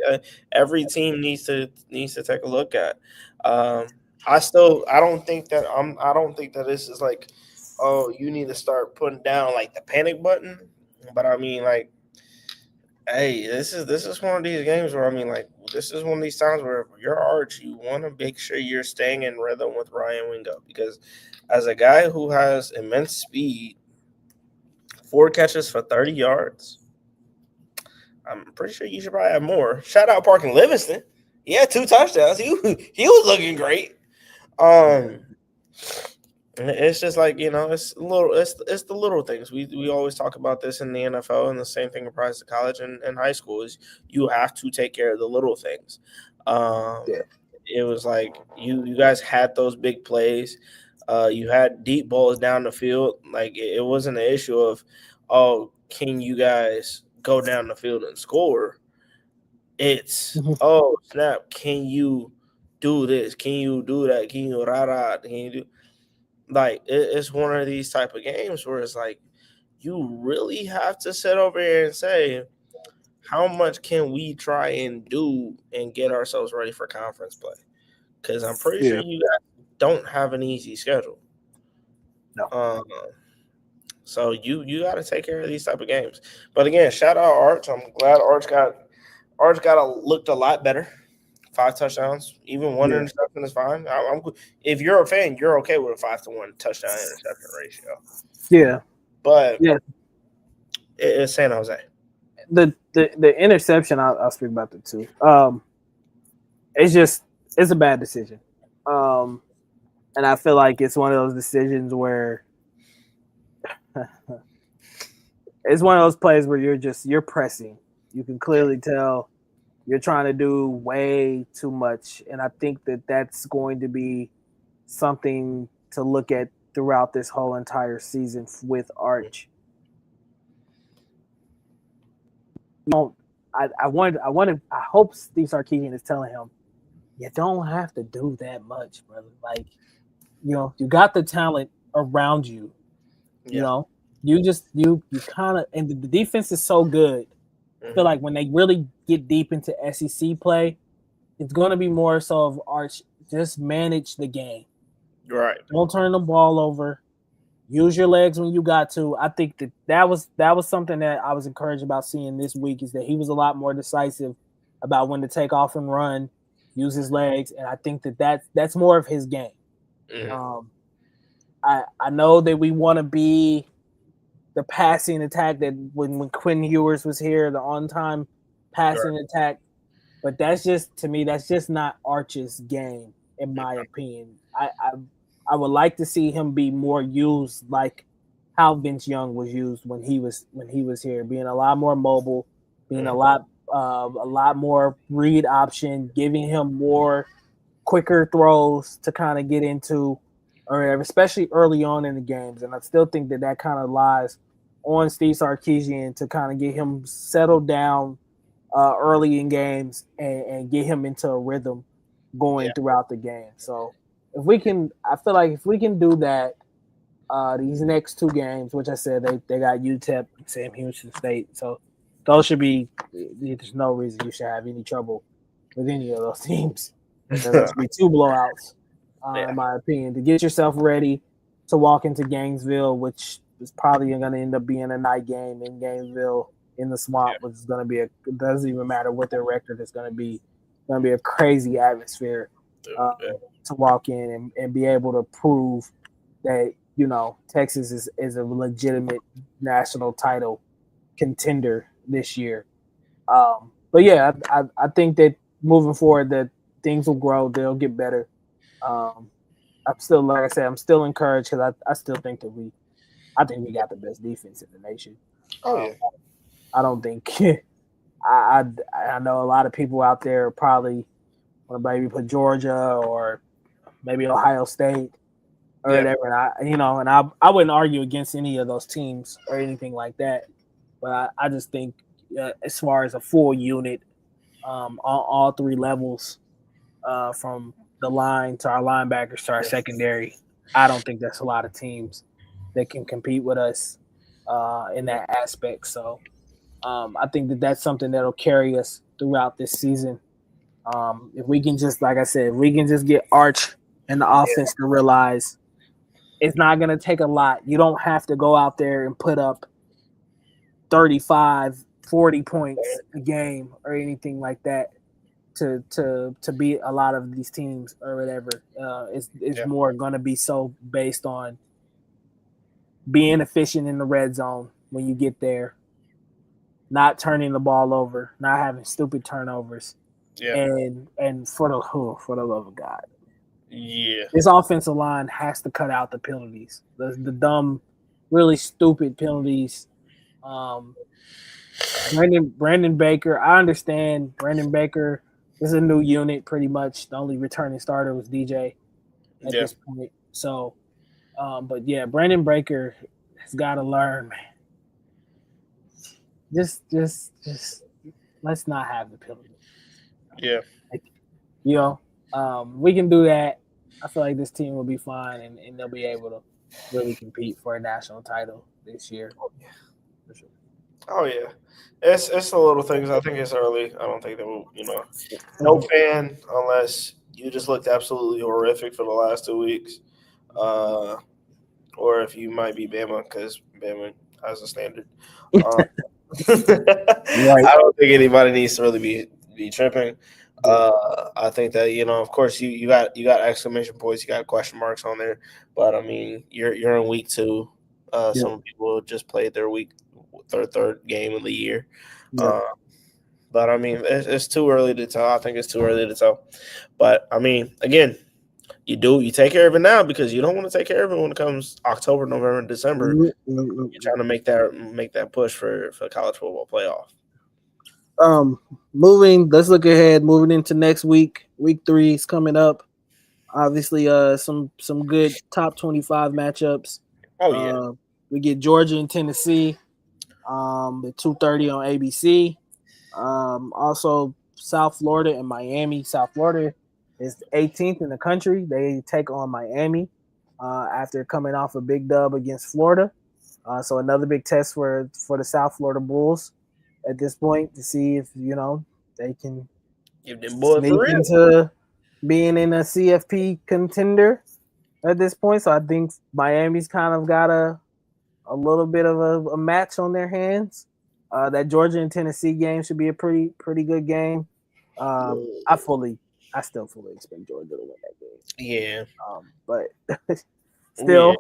every team needs to take a look at. I don't think that this is like, oh, you need to start putting down like the panic button. But I mean, like, hey, this is one of these games where I mean, like, this is one of these times where if you're Arch, you want to make sure you're staying in rhythm with Ryan Wingo, because as a guy who has immense speed, 4 catches for 30 yards. I'm pretty sure you should probably have more. Shout out Parker Livingston. He had 2 touchdowns. He was looking great. It's just like, it's little. It's the little things. We always talk about this in the NFL, and the same thing applies to college and high school. Is you have to take care of the little things. Um, Yeah. it was like you guys had those big plays. You had deep balls down the field. Like it wasn't an issue of, oh, can you guys go down the field and score? It's, Mhm. oh snap, can you do this? Can you do that? Can you rah? Can you do, like it's one of these type of games where it's like you really have to sit over here and say, how much can we try and do and get ourselves ready for conference play? Because I'm pretty sure Yeah. you guys don't have an easy schedule. No. Um, so you got to take care of these type of games. But again, shout out Arch. I'm glad looked a lot better. 5 touchdowns, even one Yeah. interception is fine. If you're a fan, you're okay with a 5-to-1 touchdown interception ratio. Yeah. But Yeah. it's San Jose. The interception, I'll speak about that too. It's a bad decision. And I feel like it's one of those decisions where it's one of those plays where you're pressing. You can clearly tell you're trying to do way too much, and I think that that's going to be something to look at throughout this whole entire season with Arch. I hope Steve Sarkisian is telling him, you don't have to do that much, brother. Like, you got the talent around you. You know, you kind of, and the defense is so good. I feel like when they really get deep into SEC play, it's going to be more so of Arch, just manage the game. Right. Don't turn the ball over. Use your legs when you got to. I think that was something that I was encouraged about seeing this week, is that he was a lot more decisive about when to take off and run, use his legs, and I think that's more of his game. I know that we want to be the passing attack that when Quinn Ewers was here, the on-time passing attack, but that's just, to me, that's just not Arch's game, in my opinion. I would like to see him be more used like how Vince Young was used when he was here, being a lot more mobile, being a lot more read option, giving him more quicker throws to kind of get into, or especially early on in the games. And I still think that kind of lies on Steve Sarkisian to kind of get him settled down early in games and get him into a rhythm going throughout the game. So if we can, I feel like if we can do that, these next two games, which I said they got UTEP, Sam Houston State, so those should be. There's no reason you should have any trouble with any of those teams. There should be two blowouts, in my opinion, to get yourself ready to walk into Gainesville, which is probably going to end up being a night game in Gainesville in the swamp, which is going to be it doesn't even matter what their record is going to be. It's going to be a crazy atmosphere to walk in and be able to prove that, Texas is a legitimate national title contender this year. But yeah, I think that moving forward that things will grow, they'll get better. I'm still, like I said, I'm still encouraged because I still think that I think we got the best defense in the nation. I don't think I know a lot of people out there probably want to maybe put Georgia or maybe Ohio State or whatever. And I wouldn't argue against any of those teams or anything like that. But I just think as far as a full unit on all three levels, from the line to our linebackers to our secondary, I don't think there's a lot of teams that can compete with us in that aspect. So I think that's something that'll carry us throughout this season. If we can just, like I said, if we can just get Arch and the offense to realize it's not going to take a lot. You don't have to go out there and put up 35, 40 points a game or anything like that to beat a lot of these teams or whatever. It's more going to be so based on being efficient in the red zone when you get there, not turning the ball over, not having stupid turnovers, and for the love of God, Yeah. This offensive line has to cut out the penalties, the dumb, really stupid penalties. Brandon Baker, I understand Brandon Baker is a new unit pretty much. The only returning starter was DJ at Yeah. this point. So, but yeah, Brandon Baker has got to learn, man. Just let's not have the penalty. Yeah. Like, we can do that. I feel like this team will be fine, and they'll be able to really compete for a national title this year. For sure. Oh yeah. It's the little things. I think it's early. I don't think that will, no fan unless you just looked absolutely horrific for the last 2 weeks. Or if you might be Bama, because Bama has a standard. Right. I don't think anybody needs to really be tripping. I think that of course you got exclamation points, you got question marks on there, but I mean you're in week 2. Yep. Some people just played their third game of the year. Yep. But I mean it's too early to tell. I think it's too early to tell. But I mean again, you take care of it now because you don't want to take care of it when it comes October, November, and December. You're trying to make that push for college football playoff. Let's look ahead. Moving into next week. Week 3 is coming up. Obviously, some good top 25 matchups. Oh yeah. We get Georgia and Tennessee. At 2:30 on ABC. Also South Florida and Miami. South Florida is 18th in the country. They take on Miami after coming off a big dub against Florida. So another big test for the South Florida Bulls at this point to see if they can give them boys sneak into being in a CFP contender at this point. So I think Miami's kind of got a little bit of a match on their hands. That Georgia and Tennessee game should be a pretty good game. I still fully expect Georgia to win that game. Yeah. But still,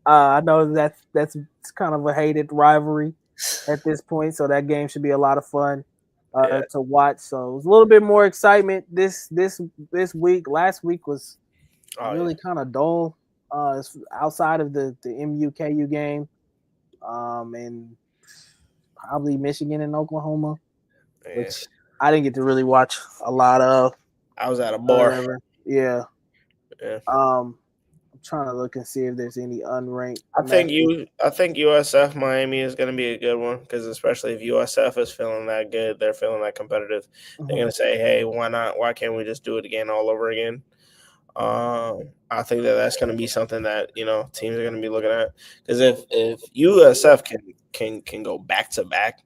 I know that's kind of a hated rivalry at this point. So that game should be a lot of fun to watch. So it was a little bit more excitement this week. Last week was really kind of dull. Outside of the MU-KU game, and probably Michigan and Oklahoma, which I didn't get to really watch a lot of. I was at a bar. Yeah. I'm trying to look and see if there's any unranked. I think USF Miami is going to be a good one because especially if USF is feeling that good, they're feeling that competitive. They're going to say, "Hey, why not? Why can't we just do it again all over again?" I think that's going to be something that teams are going to be looking at because if USF can go back to back,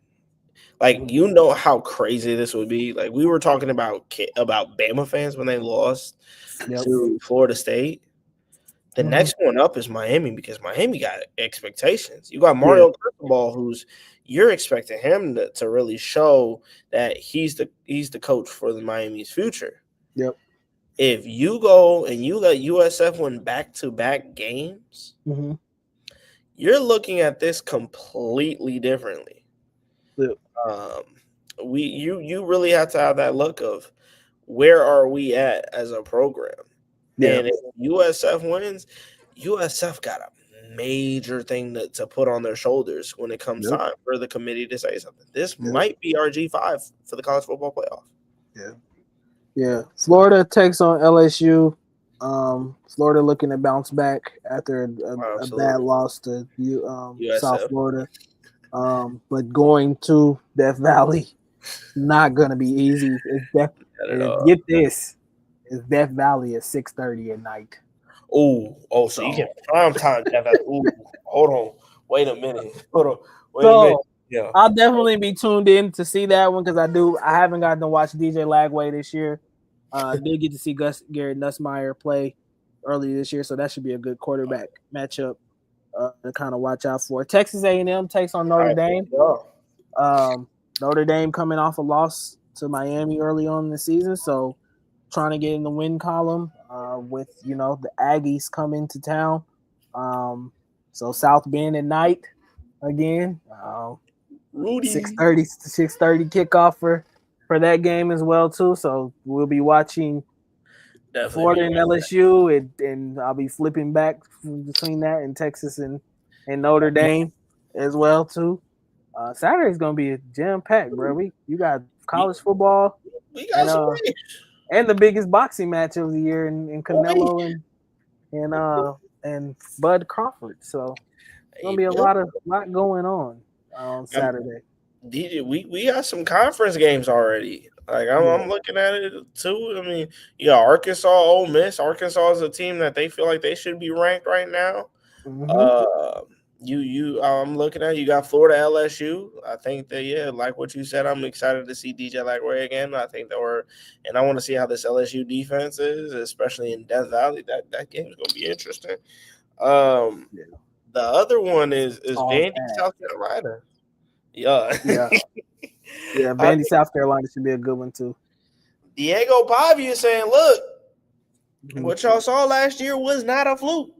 like how crazy this would be. Like we were talking about Bama fans when they lost to Florida State. The next one up is Miami because Miami got expectations. You got Mario Cristobal, who's you're expecting him to really show that he's the coach for the Miami's future. Yep. If you go and you let USF win back-to-back games, you're looking at this completely differently. Yep. You really have to have that look of where are we at as a program. Yeah. And if USF wins, USF got a major thing to put on their shoulders when it comes time for the committee to say something. This might be our G5 for the college football playoff. Yeah. Yeah. Florida takes on LSU. Florida looking to bounce back after a bad loss to South Florida. But going to Death Valley, not going to be easy. Get this. It's Death Valley at 6:30 at night. So you get prime time Death Valley. Hold on. Wait a minute. Wait a minute. Yeah. I'll definitely be tuned in to see that one because I haven't gotten to watch DJ Lagway this year. I did get to see Garrett Nussmeier play earlier this year, so that should be a good quarterback matchup to kind of watch out for. Texas A&M takes on Notre Dame. Notre Dame coming off a loss to Miami early on in the season, so trying to get in the win column with the Aggies coming to town. So South Bend at night again. 6:30 kickoff for that game as well too. So we'll be watching Definitely Florida be and right. LSU, and I'll be flipping back between that and Texas and Notre Dame as well too. Saturday's gonna be a jam packed, bro. You got We, college football we and got some ways. the biggest boxing match of the year in Oh, wait. Canelo and Bud Crawford. So it's gonna Hey, be a Bill, lot going on I'm, Saturday. DJ, we got some conference games already. Like Yeah. I'm looking at it too. I mean, you got Arkansas, Ole Miss. Arkansas is a team that they feel like they should be ranked right now. Mm-hmm. Uh, I'm looking at you got Florida LSU. I think that like what you said, I'm excited to see DJ Lagway again. I think and I want to see how this LSU defense is, especially in Death Valley. That game is gonna be interesting. Um, Yeah. the other one is All Vandy, fast. South Carolina. Yeah. Yeah. Yeah. I Vandy, South Carolina should be a good one too. Diego Pavia is saying, look, Mm-hmm. what y'all saw last year was not a fluke.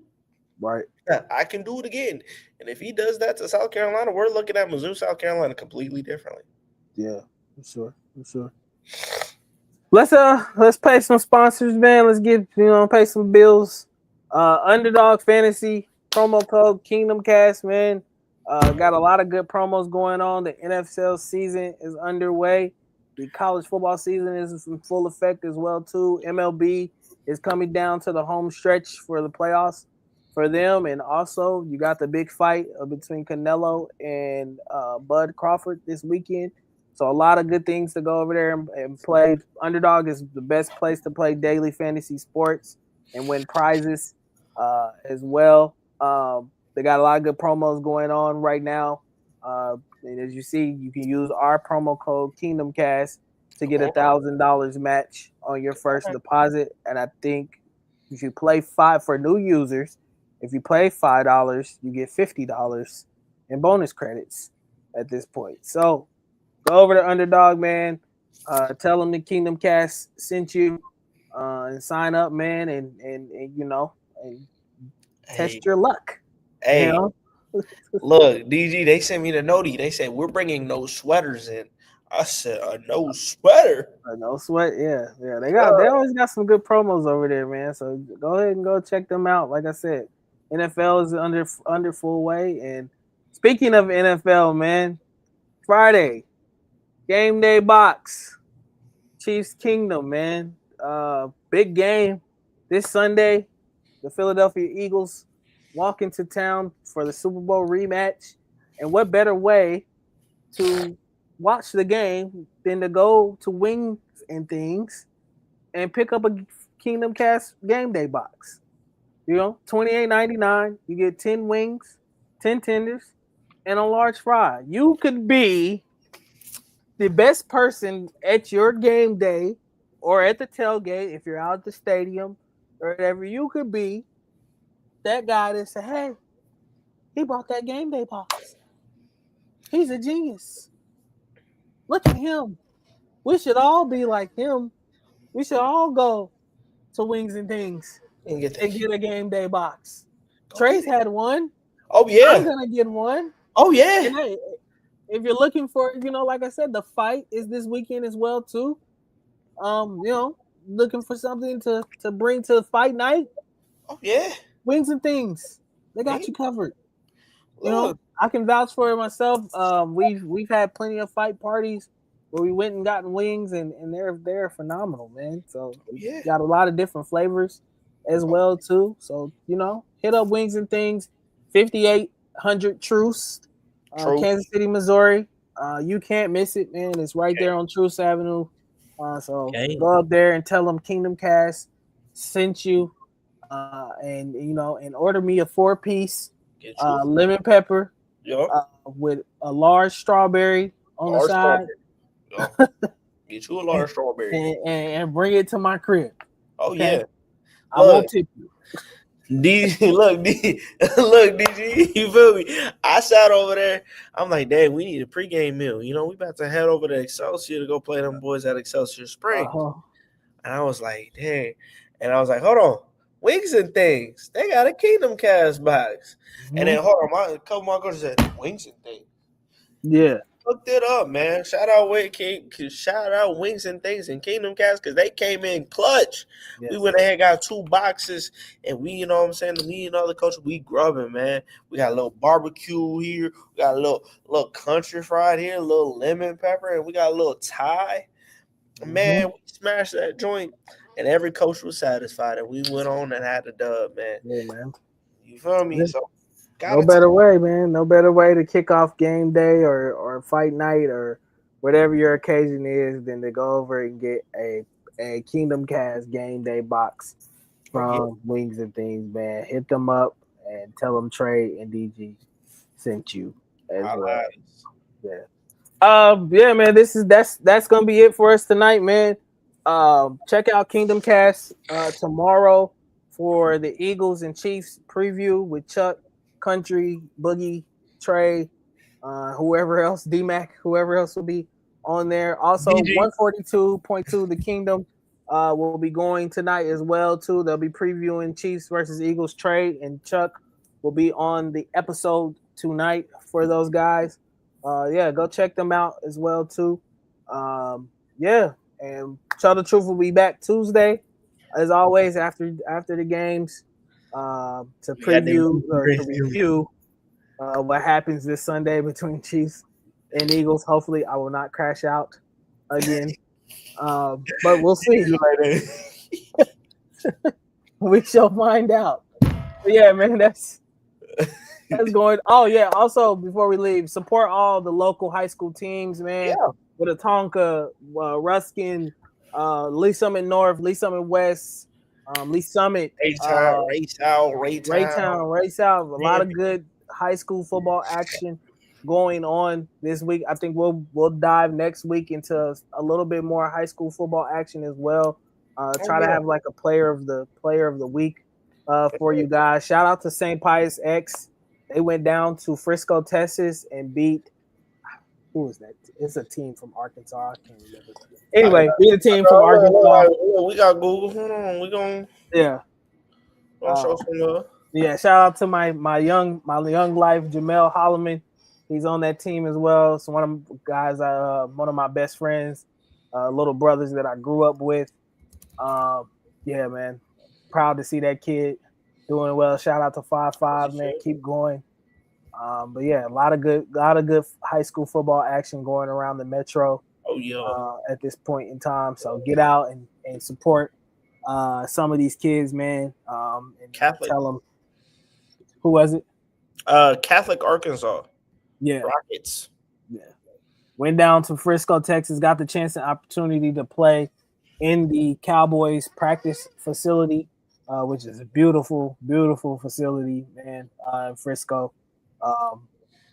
Right. I can do it again. And if he does that to South Carolina, we're looking at MIZ-ZOU, South Carolina completely differently. Yeah. For sure. For sure. Let's pay some sponsors, man. Let's get pay some bills. Underdog Fantasy promo code Kingdom Cast, man. Got a lot of good promos going on. The NFL season is underway. The college football season is in full effect as well too. MLB is coming down to the home stretch for the playoffs for them, and also you got the big fight between Canelo and Bud Crawford this weekend. So a lot of good things to go over there and play. Underdog is the best place to play daily fantasy sports and win prizes as well. They got a lot of good promos going on right now. And as you see, you can use our promo code KingdomCast to get $1,000 match on your first deposit. And I think if you play five for new users, if you play $5, you get $50 in bonus credits at this point. So go over to Underdog, man. Tell them the Kingdom Cast sent you, and sign up, man, and and Hey, test your luck. You hey, know, look, DG, they sent me the noti. They said, we're bringing no sweaters in. I said, a no sweater? no sweat. Yeah. They always got some good promos over there, man. So go ahead and go check them out. Like I said, NFL is under full way. And speaking of NFL, man, Friday game day box. Chiefs Kingdom, man. Big game this Sunday. The Philadelphia Eagles walk into town for the Super Bowl rematch. And what better way to watch the game than to go to Wings and Things and pick up a Kingdom Cast game day box? $28.99. You get 10 wings, 10 tenders, and a large fry. You could be the best person at your game day or at the tailgate if you're out at the stadium or whatever. You could be that guy that said, hey, he brought that game day box. He's a genius. Look at him. We should all be like him. We should all go to Wings and Things And get and that. get a game day box. Go get Trace it. had one. Oh, I'm yeah. gonna get one. Oh, yeah. And hey, if you're looking for, like I said, the fight is this weekend as well too. Looking for something to bring to fight night, Oh, yeah. Wings and Things. They got Hey, you covered. look. I can vouch for it myself. We've had plenty of fight parties where we went and gotten wings, and they're phenomenal, man. So Oh, we yeah. got a lot of different flavors as Oh, well too. So hit up Wings and Things, 5800 Truce, true. Kansas City, Missouri. You can't miss it, man. It's right there Okay. on Truce Avenue. So Okay. go up there and tell them Kingdom Cast sent you, and order me a 4-piece Get you. lemon pepper Yo. with a large strawberry on the Large side, strawberry. Yo. Get you a large strawberry. and bring it to my crib. Oh, Okay, yeah. I Look. won't tip you. Look, DG, you feel me? I sat over there. I'm like, dang, we need a pregame meal. We about to head over to Excelsior to go play them boys at Excelsior Springs. Uh-huh. And I was like, dang. And I was like, hold on. Wings and Things. They got a Kingdom Cast box. And then, hold on, a couple of my coaches said, Wings and Things. Yeah, hooked it up, man. Shout out Wings and Things and Kingdom Cast because they came in clutch. Yes. We went ahead and got 2 boxes, and we, you know what I'm saying, me and other coaches, we grubbing, man. We got a little barbecue here, we got a little country fried here, a little lemon pepper, and we got a little Thai. Man, we smashed that joint, and every coach was satisfied, and we went on and had the dub, man. Yeah, man. You feel me? So, No better way, man. No better way to kick off game day or fight night or whatever your occasion is than to go over and get a Kingdom Cast game day box from Wings and Things, man. Hit them up and tell them Trey and DG sent you as well. Yeah. Yeah, man. That's gonna be it for us tonight, man. Check out Kingdom Cast tomorrow for the Eagles and Chiefs preview with Chuck, Country, Boogie, Trey, whoever else, D-Mac, whoever else will be on there. Also, 142.2 The Kingdom will be going tonight as well, too. They'll be previewing Chiefs versus Eagles. Trey and Chuck will be on the episode tonight for those guys. Yeah, go check them out as well, too. Yeah, and Tell the Truth will be back Tuesday, as always, after the games to preview or to review what happens this Sunday between Chiefs and Eagles. Hopefully, I will not crash out again, but we'll see. We shall find out. But yeah, man, that's going. Oh yeah. Also, before we leave, support all the local high school teams, man. Yeah. Whitatonka, Ruskin, Lee Summit North, Lee Summit West, Lee Summit, Raytown. A lot of good high school football action going on this week. I think we'll dive next week into a little bit more high school football action as well. Try to have like a player of the week for you guys. Shout out to St. Pius X. They went down to Frisco, Texas, and beat. Who is that? It's a team from Arkansas. I can't remember. Anyway, beat a team from Arkansas. We got Google. Hold on. We going. Yeah. Show some love. Yeah. Shout out to my young life, Jamel Holloman. He's on that team as well. So one of the guys, one of my best friends, little brothers that I grew up with. Yeah, man. Proud to see that kid doing well. Shout out to 5-5, man. Keep going. But yeah, a lot of good high school football action going around the metro. Oh yeah. At this point in time, so get out and support some of these kids, man. And Catholic. Tell them who was it? Catholic Arkansas. Yeah. Rockets. Yeah. Went down to Frisco, Texas. Got the chance and opportunity to play in the Cowboys practice facility, which is a beautiful, beautiful facility, man. In Frisco.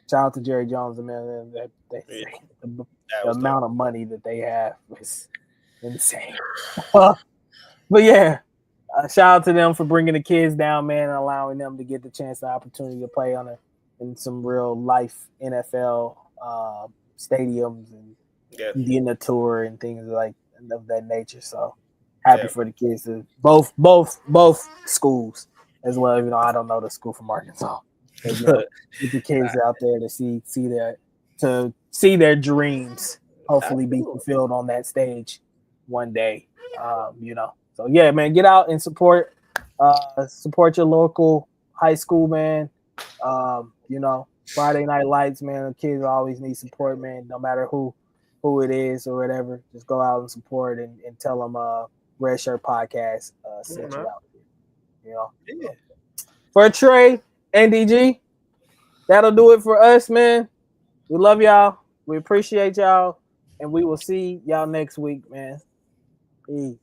Shout out to Jerry Jones, man. The amount of money that they have is insane. But yeah, shout out to them for bringing the kids down, man, and allowing them to get the chance, the opportunity to play in some real life NFL stadiums and getting a tour and things like of that nature. So happy for the kids to both schools as well. Even though I don't know the school from Arkansas. Get the kids out there to see their dreams hopefully be fulfilled on that stage one day. So yeah, man, get out and support your local high school, man. Friday Night Lights, man. The kids always need support, man. No matter who it is or whatever, just go out and support and tell them Redshirt Podcast sent you out. Yeah. For Trey and DG, that'll do it for us, man. We love y'all. We appreciate y'all. And we will see y'all next week, man. Peace.